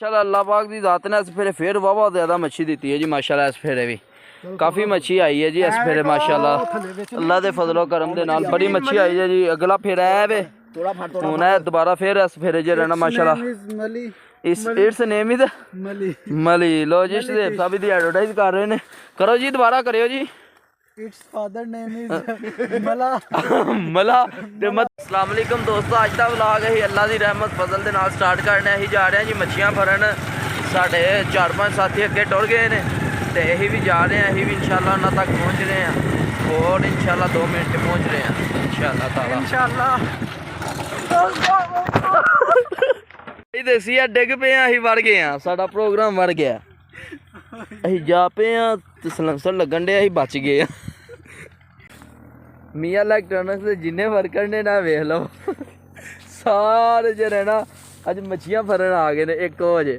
माशाल्लाह अल्लाह पाक दी ज़ात ने इस फेरे फिर बहुत ज़्यादा मच्छी दी है जी माशाल्लाह। इस फेरे भी काफ़ी मच्छी आई है जी इस फेरे माशाल्लाह अल्लाह के फजलो करम दे नाल बड़ी मच्छी आई है जी। अगला फेरा है वे हूँ है दोबारा फिर इस फेरे च रहना माशाल्लाह। इट्स नेम इज मली। लो जी शदेब साहब दी एडवर्टाइज कर रहे हैं। करो जी दोबारा करियो जी। Its father name is मला मला ते अस्सलाम वालेकुम दोस्तों, अज का व्लॉग अं अल्लाह की रहमत फजल के नाल स्टार्ट करने अं जा रहे हैं जी मच्छियां फरन। साढ़े 4-5 साथी अगे टुर गए हैं तो अं भी जा रहे हैं। अं भी इंशाल्लाह उन्होंने तक पहुँच रहे हैं और इंशाल्लाह 2 मिनट पहुँच रहे हैं इंशाल्लाह ताला। देसी डिग पे अं वड़ गए हैं, साडा प्रोग्राम वड़ गया। अं जा पे तो सलंसर लगन डे अं बच गए। मियाँ इलेक्ट्रॉनिक्स के जिन्ने वर्कर ने ना वेख लो सारे जो रहना अज मच्छियां फरन आ गए ने 1 बजे।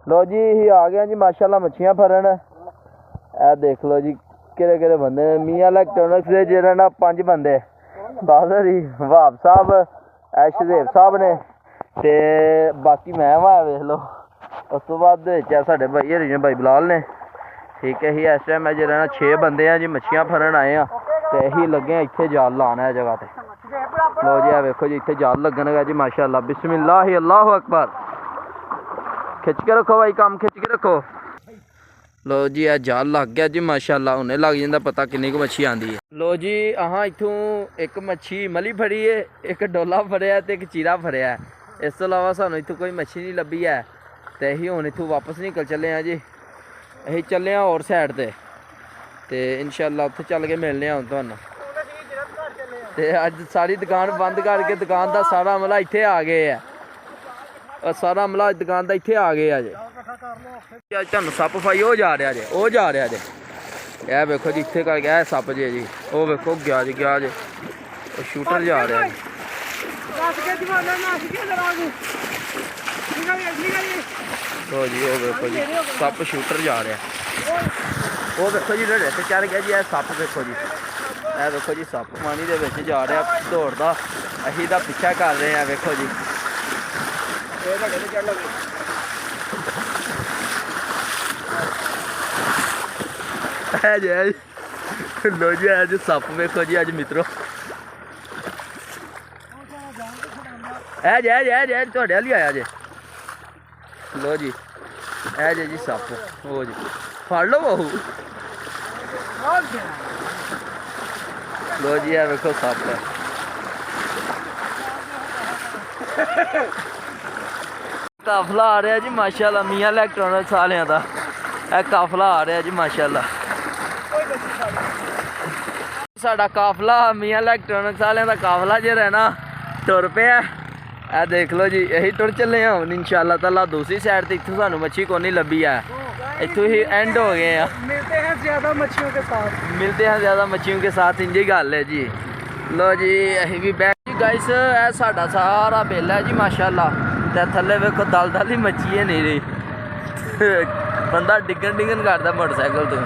लो जी आ गया जी माशाल्लाह मच्छियां फरन। ए देख लो जी केड़े केड़े बंदे मियाँ इलेक्ट्रॉनिक्स के जो रहना 5 बंदे बादर ही वहाब साहब शदेब साहब ने ते बाकी मैं वहाँ वेख लो। उस तो बाद साढ़े भाई हरी ने भाई बिलाल ने ठीक है ही। इस टाइम जो रहना 6 बंदे हैं जी मच्छियां फरन आए हैं तो यही लगे इतने जाल लाना है जगह पे। लो जी वेखो जी इतने जाल लगन गया जी माशाल्लाह। बिस्मिल्लाह अल्लाहु अकबर। खिंच के रखो भाई, काम खिंच के रखो। लो जी यह जाल लग गया जी माशाल्लाह। उन्हें लग जाता पता किन्नी को मच्छी आती है। लो जी अहाँ इतों एक मच्छी मली फड़ी है, एक डोला फड़िया तो एक चीरा फड़िया। इस तो इलावा सानू इतों कोई मच्छी नहीं लभी है तो यही हूँ इतों वापस निकल चले हैं जी। अं चले और साइड ते इंशाल्लाह उत्थे चल के मिलने हूँ तुहानू। ते अज सारी दुकान बंद करके दुकान का सारा अमला इत्थे आ गए है। और सारा अमला दुकान का इत्थे आ गए अज। अज तुहानू सप पाई वो जा रहा जे, वो जा रहा जे। यह वेखो जी इत्थे करके है सप जे जी। वो वेखो गया जी गया जे, वो शूटर जा रहा है। तो जी वो देखो जी सप शूटर जा रहा है। वो देखो जी ढेड़े से चढ़ गया जी। यह सप देखो जी, यह देखो जी सप पानी के विच जा रहा दौड़दा। असीं दा पीछा कर रहे हैं वेखो जी। है जी लो जी है जी सप वेखो जी अज मित्रों। है जी तुहाडे हल्ली आया जे। लो जी है जी सप हो जी फड़ लो बहू। लो जी है वेखो सप काफला आ रहा जी माशाल्लाह मियाँ इलेक्ट्रॉनिक्स वालियां दा। काफला आ रहा जी माशाल्लाह। साडा काफला मियाँ इलेक्ट्रॉनिक्स वालियां दा काफला जो रहना तुर पिया। ए देख लो जी यही टुर चले हैं हम इंशाल्लाह ताला। दूसरी साइड तो इतों सानू मच्छी को नहीं लभी है, इतों ही एंड हो गए हैं। मिलते हैं ज़्यादा मच्छियों के साथ, मिलते हैं ज़्यादा मच्छियों के साथ। इंजी गल है जी। लो जी अही भी बैठ जी गाइस है साडा सारा बेला है जी माशाल्लाह। ते थल्ले वेखो दल दल ही मच्छी है नहीं रही। बंदा डिगन डिगन करता मोटरसाइकिल तो।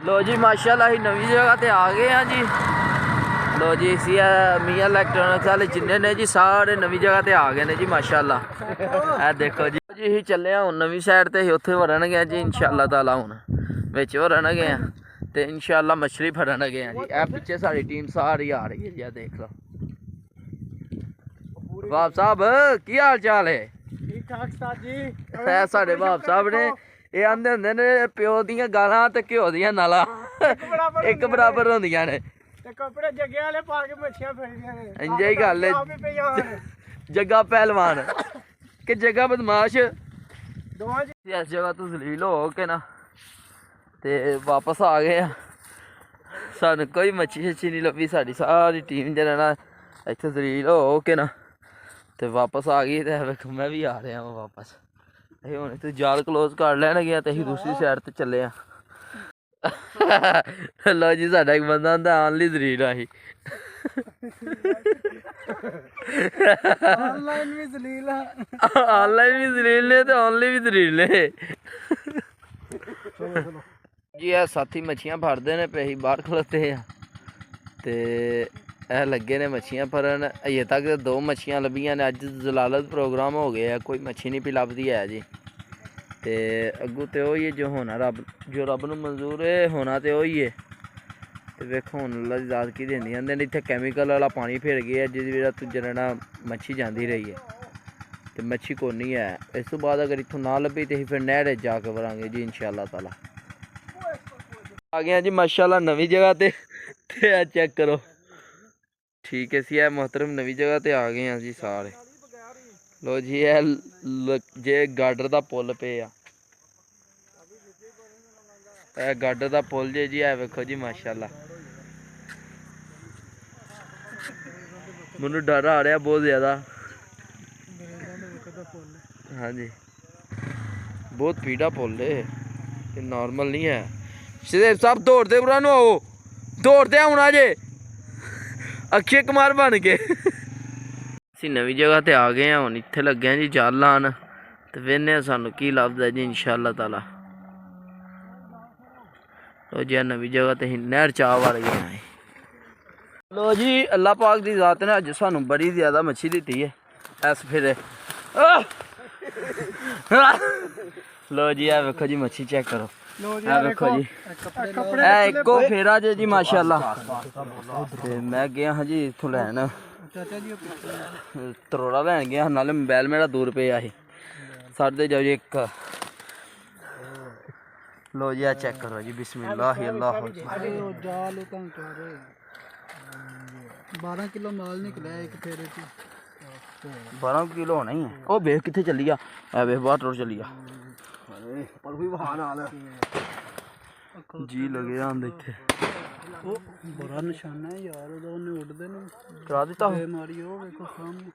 लो जी माशाल्लाह ही नवी जगह ते आ गए हैं जी। लो जी इसी मियाँ इलेक्ट्रॉनिक्स वाले जिन्ने ने जी सारे नवी जगह ते आ गए ने जी माशाल्लाह। ए देखो जी जी ही चले हूँ नवी साइड ते उत्थे वरन गए जी इंशाल्लाह ताला। हूँ बिच वरन गए हैं तो इंशाल्लाह मछली फड़न गए हैं जी। ए पिछे सारी टीम सारी आ रही है जी। देख लो बाब साहब की हाल चाल है? ठीक ठाक साहब जी। है साढ़े बाब साहब ने ये आंदे होंदे ने प्यो दियां गालां ते घ्यो दियां नालां एक बराबर होंदियां ने। कपड़े जगे वाले पा के मच्छियां फड़ियां ने। इंज ही गल है। जग्गा पहलवान कि जग्गा बदमाश दोवां जी। इस जगह तो जलील हो के ना ते वापस आ गए हैं। सानू कोई मच्छी शच्छी नहीं लभी। साड़ी सारी टीम जो रहना इत्थे जलील हो के ना ते वापस आ गई। तो मैं भी आ रहा हूँ वापस। हम इतने जाल क्लोज कर लैन गया तो अं दूसरी साइड ते चले हैं। लो जी साडा एक बंदा आंदा ऑनली जलील आही। ऑनलाइन भी जलील है, ऑनलाइन भी जलील ने तो ऑनली भी जलील ने। जी यह साथी मच्छियां फड़ते हैं पे अं बाहर खलोते हैं। ਇਹ ਲੱਗੇ ਨੇ ਮੱਛੀਆਂ ਫੜਨ। ਅਜੇ ਤੱਕ 2 ਮੱਛੀਆਂ ਲੱਭੀਆਂ ਨੇ। ਅੱਜ ਜ਼ਲਾਲਤ ਪ੍ਰੋਗਰਾਮ ਹੋ ਗਏ ਆ, ਕੋਈ ਮੱਛੀ ਨਹੀਂ ਪਈ ਲੱਭਦੀ ਹੈ ਜੀ। ਤੇ ਅੱਗੋਂ ਤੇ ਉਹੀ ਹੈ ਜੋ ਹੋਣਾ ਜੋ ਰੱਬ ਨੂੰ ਮਨਜ਼ੂਰ ਹੈ ਹੋਣਾ ਤੇ ਉਹੀ ਹੈ। ਤੇ ਵੇਖੋ ਹੁਣ ਅੱਲਾ ਦੀ ਜ਼ਾਤ ਕੀ ਦਿੰਦੀ। ਆਂਦੇ ਨੇ ਇੱਥੇ ਕੈਮੀਕਲ ਵਾਲਾ ਪਾਣੀ ਫਿਰ ਗਿਆ ਜਿਹਦੀ ਵਜ੍ਹਾ ਤੋਂ ਜਿਹੜਾ ਮੱਛੀ ਜਾਂਦੀ ਰਹੀ ਹੈ ਤੇ ਮੱਛੀ ਕੋਈ ਨਹੀਂ ਹੈ। ਇਸ ਤੋਂ ਬਾਅਦ ਅਗਰ ਇੱਥੋਂ ਨਾ ਲੱਭੀ ਤੇ ਅਸੀਂ ਫਿਰ ਨਹਿਰ ਜਾ ਕੇ ਵਰਾਂਗੇ ਜੀ ਇੰਸ਼ਾਅੱਲਾ ਤਾਲਾ। ਆ ਗਏ ਜੀ ਮਾਸ਼ਾਅੱਲਾ ਨਵੀਂ ਜਗ੍ਹਾ ਤੇ ਇਹ ਚੈੱਕ ਕਰੋ। ਠੀਕ ਹੈ ਸੀ ਇਹ ਮੁਹਤਰਮ ਨਵੀਂ ਜਗ੍ਹਾ ਤੇ ਆ ਗਏ ਹਾਂ ਜੀ ਸਾਰੇ। ਲੋ ਜੀ ਇਹ ਜੇ ਗਾਡਰ ਦਾ ਪੁੱਲ ਪਏ ਆ, ਇਹ ਗਾਡਰ ਦਾ ਪੁੱਲ ਜੇ ਜੀ। ਇਹ ਵੇਖੋ ਜੀ ਮਾਸ਼ਾਅੱਲਾ ਮੈਨੂੰ ਡਰ ਆ ਰਿਹਾ ਬਹੁਤ ਜ਼ਿਆਦਾ। ਹਾਂਜੀ ਬਹੁਤ ਪੀੜਾ ਪੁੱਲ ਹੈ, ਇਹ ਨਾਰਮਲ ਨਹੀਂ ਹੈ। ਸ਼ਰੀਫ ਸਾਹਿਬ ਦੌੜਦੇ ਬੁਰਾ ਨੂੰ ਆਓ, ਦੌੜਦੇ ਆਉਣਾ ਜੇ ਅਕਸ਼ੇ ਕੁਮਾਰ ਬਣ ਕੇ। ਅਸੀਂ ਨਵੀਂ ਜਗ੍ਹਾ ਤੇ ਆ ਗਏ ਹਾਂ, ਹੁਣ ਇੱਥੇ ਲੱਗੇ ਹਾਂ ਜੀ ਜਲ ਲਾਉਣ ਤੇ ਵੇਖਦੇ ਹਾਂ ਸਾਨੂੰ ਕੀ ਲੱਭਦਾ ਜੀ ਇੰਸ਼ਾਅੱਲਾ ਤਾਲਾ। ਲੋ ਜੀ ਨਵੀਂ ਜਗ੍ਹਾ ਤੇ ਅਸੀਂ ਨਹਿਰ ਚਾਹ ਵੜ ਗਏ ਹਾਂ। ਲੋ ਜੀ ਅੱਲਾ ਪਾਕ ਦੀ ਜ਼ਾਤ ਨੇ ਅੱਜ ਸਾਨੂੰ ਬੜੀ ਜ਼ਿਆਦਾ ਮੱਛੀ ਦਿੱਤੀ ਹੈ ਇਸ ਫਿਰੇ। ਲੋ ਜੀ ਇਹ ਵੇਖੋ ਜੀ ਮੱਛੀ ਚੈੱਕ ਕਰੋ। ਇਹ ਵੇਖੋ ਜੀ ਇਹ ਇੱਕੋ ਫੇਰਾ ਜੇ ਜੀ ਮਾਸ਼ਾਅੱਲਾ। ਤੇ ਮੈਂ ਗਿਆ ਹਾਂ ਜੀ ਇੱਥੋਂ ਲੈਣ ਤਰੋੜਾ ਲੈਣ ਗਿਆ, ਨਾਲੇ ਮੋਬਾਈਲ ਮੇਰਾ ਦੂਰ ਪਿਆ ਸੀ। ਸਾਡੇ ਜਾਓ ਜੀ ਇੱਕ। ਲੋ ਜੀ ਆ ਚੈੱਕ ਕਰੋ ਜੀ ਬਿਸਮਿल्लाह अल्लाह। 12 ਕਿਲੋ ਮਾਲ ਨਿਕਲਿਆ ਇੱਕ ਫੇਰੇ ਚ। 12 ਕਿਲੋ ਹੋਣਾ ਹੀ ਹੈ। ਉਹ ਵੇਖ ਕਿੱਥੇ ਚੱਲੀ ਆ, ਐ ਵੇਖ ਬਾਹਰ ਟੁਰ ਚੱਲੀ ਆ ਜੀ ਲਗੇ ਆਂਦੇ ਇੱਥੇ। ਉਹ ਬੜਾ ਨਿਸ਼ਾਨਾ ਹੈ ਯਾਰ ਉਹਦਾ, ਉਹਨੇ ਉੱਡਦੇ ਨੂੰ ਕਰਾ ਦਿੱਤਾ ਮਾਰੀ। ਉਹ ਵੇਖੋ ਸਾਹਮਣੇ।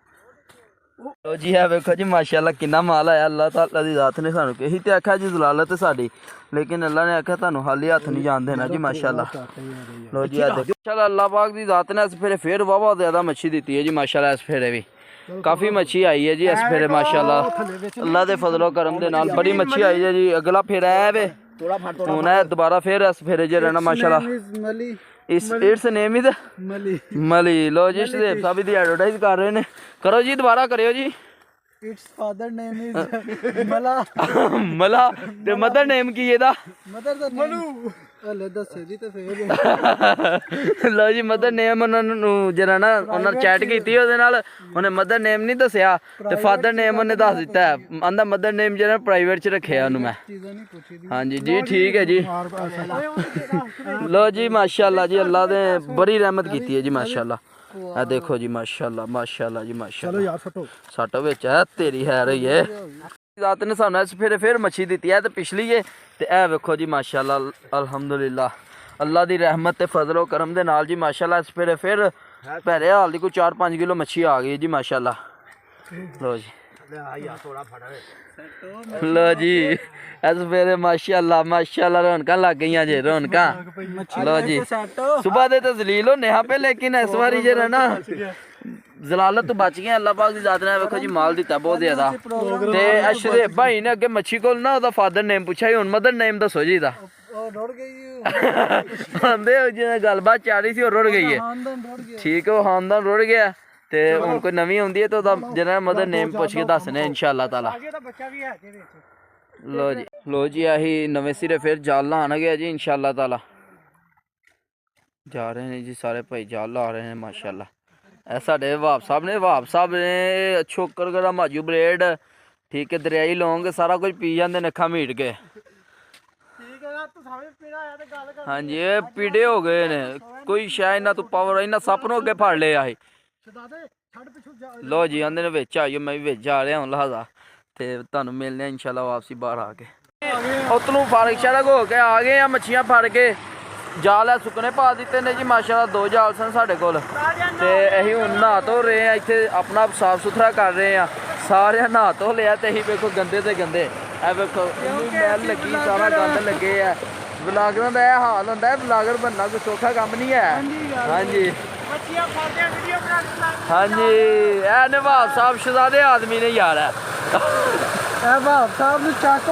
ਲੋ ਜੀ ਇਹ ਵੇਖੋ ਜੀ ਮਾਸ਼ਾਅੱਲਾ ਕਿੰਨਾ ਮਾਲ ਆਇਆ। ਅੱਲਾਹ ਤਾਲਾ ਦੀ ਜ਼ਾਤ ਨੇ ਸਾਨੂੰ ਕਹੀ ਤੇ ਆਖਿਆ ਜੀ ਜ਼ਲਾਲਤ ਸਾਡੀ, ਲੇਕਿਨ ਅੱਲਾ ਨੇ ਆਖਿਆ ਤੁਹਾਨੂੰ ਹਾਲੀ ਹੱਥ ਨਹੀਂ ਜਾਣ ਦੇਣਾ ਜੀ ਮਾਸ਼ਾਅੱਲਾ। ਲੋ ਜੀ ਆ ਦੇਖੋ ਮਾਸ਼ਾਅੱਲਾ ਅੱਲਾਹ ਪਾਕ ਦੀ ਜ਼ਾਤ ਨੇ ਇਸ ਫੇਰੇ ਫਿਰ ਵਾਵਾ ਜ਼ਿਆਦਾ ਮੱਛੀ ਦਿੱਤੀ ਹੈ ਜੀ ਮਾਸ਼ਾਅੱਲਾ। ਇਸ ਫੇਰੇ ਵੀ ਕਾਫੀ ਮੱਛੀ ਆਈ ਹੈ ਜੀ ਇਸ ਫੇਰੇ ਮਾਸ਼ਾਅੱਲਾ। ਅੱਲਾ ਦੇ ਫਜ਼ਲੋ ਕਰਮ ਦੇ ਨਾਲ ਬੜੀ ਮੱਛੀ ਆਈ ਹੈ ਜੀ। ਅਗਲਾ ਫੇਰਾ ਹੈ ਵੇ ਹੁਣ ਹੈ ਦੁਬਾਰਾ ਫਿਰ ਇਸ ਫੇਰੇ ਚ ਰਹਿਣਾ ਮਾਸ਼ਾਅੱਲਾ। It's name is ਮਲੀ। ਲੋ ਜੀ ਸ਼ਰੀਫ ਸਾਹਿਬ ਦੀ ਐਡਵਰਟਾਈਜ਼ ਕਰ ਰਹੇ ਨੇ। ਕਰੋ ਜੀ ਦੁਬਾਰਾ ਕਰਿਓ ਜੀ। Its father name is Mala. Mala ਤੇ ਮਦਰ ਨੇਮ ਕੀ ਇਹਦਾ? ਮਦਰ ਦਾ ਮਲੂ। ਹਲੇ ਦੱਸੇ ਜੀ ਤੇ ਫੇਰ ਲੋ ਜੀ ਮਦਰ ਨੇਮ ਉਹਨਾਂ ਨੂੰ ਜਿਹੜਾ ਨਾ ਉਹਨਾਂ ਚੈਟ ਕੀਤੀ ਉਹਦੇ ਨਾਲ, ਉਹਨੇ ਮਦਰ ਨੇਮ ਨਹੀਂ ਦੱਸਿਆ ਤੇ ਫਾਦਰ ਨੇਮ ਉਹਨੇ ਦੱਸ ਦਿੱਤਾ। ਆਂਦਾ ਮਦਰ ਨੇਮ ਜਿਹੜਾ ਪ੍ਰਾਈਵੇਟ ਚ ਰੱਖਿਆ ਉਹਨੂੰ ਮੈਂ। ਹਾਂਜੀ ਜੀ ਠੀਕ ਹੈ ਜੀ। ਲੋ ਜੀ ਮਾਸ਼ਾਅੱਲਾ ਜੀ ਅੱਲਾ ਨੇ ਬੜੀ ਰਹਿਮਤ ਕੀਤੀ ਹੈ ਜੀ ਮਾਸ਼ਾਅੱਲਾ। ਇਹ ਦੇਖੋ ਜੀ ਮਾਸ਼ਾਅੱਲਾ ਮਾਸ਼ਾਅੱਲਾ ਜੀ ਮਾਸ਼ਾਅੱਲਾ। ਚਲੋ ਯਾਰ ਸਟੋ ਸੱਟ ਵਿੱਚ ਹੈ ਤੇਰੀ ਹੈ ਰਹੀ ਹੈ। ਜ਼ਾਤ ਨੇ ਸਾਨੂੰ ਇਸ ਫਿਰ ਮੱਛੀ ਦਿੱਤੀ ਹੈ ਤੇ ਪਿਛਲੀ ਹੈ ਤੇ ਇਹ ਵੇਖੋ ਜੀ ਮਾਸ਼ਾਅੱਲਾ ਅਲਹਮਦੁਲਿਲਾ ਅੱਲਾ ਦੀ ਰਹਿਮਤ ਤੇ ਫਜ਼ਲੋ ਕਰਮ ਦੇ ਨਾਲ ਜੀ ਮਾਸ਼ਾਅੱਲਾ ਇਸ ਫਿਰ ਭੈਰੇ ਹਾਲ ਦੀ ਕੋਈ 4-5 ਕਿਲੋ ਮੱਛੀ ਆ ਗਈ ਜੀ ਮਾਸ਼ਾਅੱਲਾ। ਲੋ ਜੀ ਲੋ ਜੀ ਇਸ ਵੇਲੇ ਮਾਸ਼ਾਅੱਲਾ ਮਾਸ਼ਾਅੱਲਾ ਰੌਣਕਾਂ ਲੱਗ ਗਈਆਂ ਜੇ ਰੌਣਕਾਂ। ਲੋ ਜੀ ਸੁਬਹ ਦੇ ਤਾਂ ਜ਼ਲੀਲ ਹੋਣੇ ਹਾਂ ਪੇ, ਲੇਕਿਨ ਇਸ ਵਾਰੀ ਜਿਹੜਾ ਨਾ ਜ਼ਲਾਲਤ ਤੋਂ ਬਚ ਗਏ ਅੱਲਾਹ ਪਾਕ ਦੀ ਜ਼ਾਤ ਨੇ। ਵੇਖੋ ਜੀ ਮਾਲ ਦਿੱਤਾ ਬਹੁਤ ਜ਼ਿਆਦਾ। ਤੇ ਅਸ਼ਰੇ ਭਾਈ ਨੇ ਅੱਗੇ ਮੱਛੀ ਕੋਲ ਨਾ ਉਹਦਾ ਫਾਦਰ ਨੇਮ ਪੁੱਛਿਆ, ਹੁਣ ਮਦਰ ਨੇਮ ਦੱਸੋ ਜੀ ਇਹਦਾ। ਉਹ ਰੁੜ ਗਈ ਆਂਦੇ ਜਿਹਨੇ ਗੱਲਬਾਤ ਚੱਲ ਰਹੀ ਸੀ ਉਹ ਰੁੜ ਗਈ ਹੈ। ਠੀਕ ਹੈ ਉਹ ਖਾਨਦਾਨ ਰੁੜ ਗਿਆ ਤੇ ਹੁਣ ਕੋਈ ਨਵੀਂ ਆਉਂਦੀ ਹੈ ਤਾਂ ਉਹਦਾ ਜਿਹੜਾ ਮਦਰ ਨੇਮ ਪੁੱਛ ਕੇ ਦੱਸਣੇ ਇਨਸ਼ਾਅੱਲਾ ਤਾਲਾ। ਲੋ ਜੀ ਆਹੀ ਨਵੇਂ ਸਿਰੇ ਫਿਰ ਜਾਲ ਲਾਣ ਗਿਆ ਜੀ ਇਨਸ਼ਾਅੱਲਾ ਤਾਲਾ। ਜਾ ਰਹੇ ਨੇ ਜੀ ਸਾਰੇ ਭਾਈ ਜਾਲ ਲਾ ਰਹੇ ਨੇ ਮਾਸ਼ਾਅੱਲਾ। ਇਹ ਸਾਡੇ ਵਹਾਬ ਸਾਹਿਬ ਨੇ ਛੋਕਰਗੜਾ ਮਾਜੂ ਬਰੇਡ ਠੀਕ ਹੈ ਦਰਿਆਈ ਲੌਂਗ ਸਾਰਾ ਕੁਝ ਪੀ ਜਾਂਦੇ ਨੇ ਅੱਖਾਂ ਮੀਟ ਕੇ। ਹਾਂਜੀ ਇਹ ਪੀੜੇ ਹੋ ਗਏ ਨੇ, ਕੋਈ ਸ਼ਾਇਦ ਇਹਨਾਂ ਤੋਂ ਪਾਵਰ ਇਹਨਾਂ ਸੱਪ ਨੂੰ ਅੱਗੇ ਫੜ ਲਿਆ ਸੀ। ਲੋ ਜੀ ਆਂਦੇ ਨੇ ਵਿੱਚ ਆਇਓ, ਮੈਂ ਵੀ ਵਿੱਚ ਆ ਰਿਹਾ ਹੁਣ ਲਹਾਜ਼ਾ ਤੇ ਤੁਹਾਨੂੰ ਮਿਲਨੇ ਇਨਸ਼ਾਅੱਲਾ ਵਾਪਸੀ ਬਾਹਰ ਆ ਕੇ। ਉਤਲੋਂ ਫਾਰਗ ਸ਼ਰਕ ਹੋ ਕੇ ਆ ਗਏ ਆ ਮੱਛੀਆਂ ਫੜ ਕੇ। ਜਾਲ ਹੈ ਸੁੱਕਣੇ ਪਾ ਦਿੱਤੇ ਨੇ ਜੀ ਮਾਸ਼ਾਅੱਲਾ। 2 ਜਾਲ ਸਨ ਸਾਡੇ ਕੋਲ ਤੇ ਅਸੀਂ ਹੁਣ ਨਹਾ ਧੋ ਰਹੇ ਆ ਇੱਥੇ ਆਪਣਾ ਸਾਫ ਸੁਥਰਾ ਕਰ ਰਹੇ ਆ। ਸਾਰਿਆਂ ਨਹਾ ਧੋ ਲਿਆ ਤੇ ਅਸੀਂ ਵੇਖੋ ਗੰਦੇ ਤੇ ਗੰਦੇ। ਇਹ ਵੇਖੋ ਮੈਲ ਲੱਗੀ ਸਾਰਾ ਗੰਦ ਲੱਗੇ ਆ। ਵਲਾਗਰਾਂ ਦਾ ਇਹ ਹਾਲ ਹੁੰਦਾ ਹੈ, ਵਲਾਗਰ ਬਣਨਾ ਕੋਈ ਸੌਖਾ ਕੰਮ ਨਹੀਂ ਹੈ। ਹਾਂਜੀ ਹਾਂਜੀ ਇਹ ਨਵਾਬ ਸਾਹਿਬ ਸ਼ਹਜ਼ਾਦੇ ਆਦਮੀ ਨੇ ਯਾਰ ਹੈ। ਇਹ ਵਹਾਬ ਸਾਹਿਬ ਨੂੰ ਚੱਕ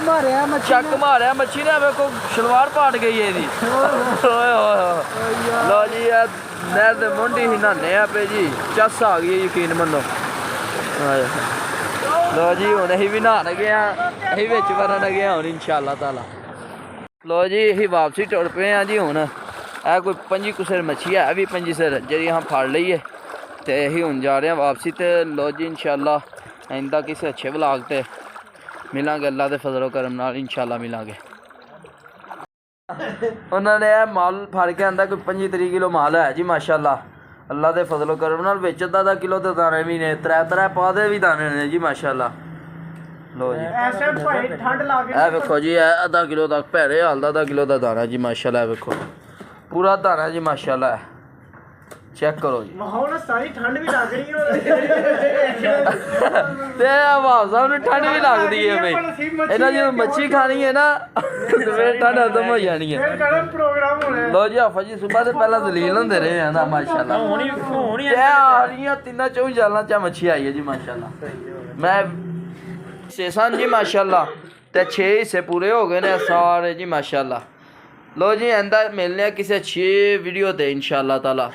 ਮਾਰਿਆ ਮੱਛੀ ਨੇ। ਵੇਖੋ ਸ਼ਲਵਾਰ ਪਾਟ ਗਈ ਇਹਦੀ। ਲੋ ਜੀ ਇਹ ਨਹਿਰ ਦੇ ਮੁੰਡੀ ਹੀ ਨਹਾਨੇ ਆ ਪਏ ਜੀ ਚੱਸ ਆ ਗਈ ਯਕੀਨ ਮੰਨੋ ਲੋ ਜੀ ਹੁਣ ਅਸੀਂ ਵੀ ਨਹਾਣ ਗਏ ਆ ਅਸੀਂ ਵਿੱਚ ਵਰਨ ਗਏ ਹੁਣ ਇਨਸ਼ਾਅੱਲਾ ਤਾਲਾ ਲੋ ਜੀ ਅਸੀਂ ਵਾਪਸੀ ਟੁਰ ਪਏ ਆ ਜੀ ਹੁਣ ਇਹ ਕੋਈ 5 ਕੁਸਰ ਮੱਛੀ ਹੈ ਵੀ 5 ਸਿਰ ਜਿਹੜੀ ਹਾਂ ਫੜ ਲਈਏ ਤੇ ਅਸੀਂ ਹੁਣ ਜਾ ਰਹੇ ਹਾਂ ਵਾਪਸੀ ਤੇ ਲੋ ਜੀ ਇਨਸ਼ਾਅੱਲਾ ਆਇੰਦਾ ਕਿਸੇ ਅੱਛੇ ਵਲਾਗ ਤੇ ਮਿਲਾਂਗੇ ਅੱਲਾ ਦੇ ਫਜ਼ਲ ਕਰਮ ਨਾਲ ਇਨਸ਼ਾਅੱਲਾ ਮਿਲਾਂਗੇ ਉਹਨਾਂ ਨੇ ਇਹ ਮਾਲ ਫੜ ਕੇ ਆਂਦਾ ਕੋਈ 25-30 ਕਿਲੋ ਮਾਲ ਹੈ ਜੀ ਮਾਸ਼ਾਅੱਲਾ ਅੱਲਾ ਦੇ ਫਜ਼ਲ ਕਰਮ ਨਾਲ ਵਿੱਚ ਅੱਧਾ ਕਿਲੋ ਦੇ ਦਾਣੇ ਵੀ ਨੇ ਤਰੇ ਪਾ ਦੇ ਵੀ ਦਾਣੇ ਨੇ ਜੀ ਮਾਸ਼ਾਅੱਲਾ ਲੋ ਜੀ ਐਸੇ ਭਾਈ ਠੰਡ ਲੱਗ ਇਹ ਵੇਖੋ ਜੀ ਇਹ ਅੱਧਾ ਕਿਲੋ ਤੱਕ ਭੈਰੇ ਹਾਲ ਦਾ ਅੱਧਾ ਕਿਲੋ ਦਾ ਦਾਣਾ ਜੀ ਮਾਸ਼ਾਅੱਲਾ ਵੇਖੋ ਪੂਰਾ ਦਾਣਾ ਜੀ ਮਾਸ਼ਾਅੱਲਾ ਚੈੱਕ ਕਰੋ ਜੀ ਮਾਹੌਲ ਸਾਰੀ ਠੰਡ ਵੀ ਲੱਗ ਰਹੀ ਤੇ ਆਵਾਜ਼ ਸਾਹਿਬ ਨੂੰ ਠੰਡ ਵੀ ਲੱਗਦੀ ਹੈ ਬਈ ਇਹਨਾਂ ਜਦੋਂ ਮੱਛੀ ਖਾਣੀ ਹੈ ਨਾ ਸਵੇਰ ਠੰਡ ਖਤਮ ਹੋ ਜਾਣੀ ਹੈ ਫਿਰ ਕਿਹੜਾ ਪ੍ਰੋਗਰਾਮ ਹੋਣਾ ਲੋ ਜੀ ਆਫਾ ਜੀ ਸਵੇਰ ਦੇ ਪਹਿਲਾਂ ਦਲੀਲ ਹੁੰਦੇ ਰਹੇ ਆ ਨਾ ਮਾਸ਼ਾਅੱਲਾ ਹੋਣੀ ਆ ਰਹੀਆਂ ਤਿੰਨਾਂ ਚੌਂ ਜਾਲਾਂ ਚ ਮੱਛੀ ਆਈ ਹੈ ਜੀ ਮਾਸ਼ਾਅੱਲਾ ਮੈਂ 6 ਸਨ ਜੀ ਮਾਸ਼ਾਅੱਲਾ ਤੇ 6 ਹਿੱਸੇ ਪੂਰੇ ਹੋ ਗਏ ਨੇ ਸਾਰੇ ਜੀ ਮਾਸ਼ਾਅੱਲਾ लो जी आंदा मिलने किसी अच्छी वीडियो ते इंशाअल्लाह ताला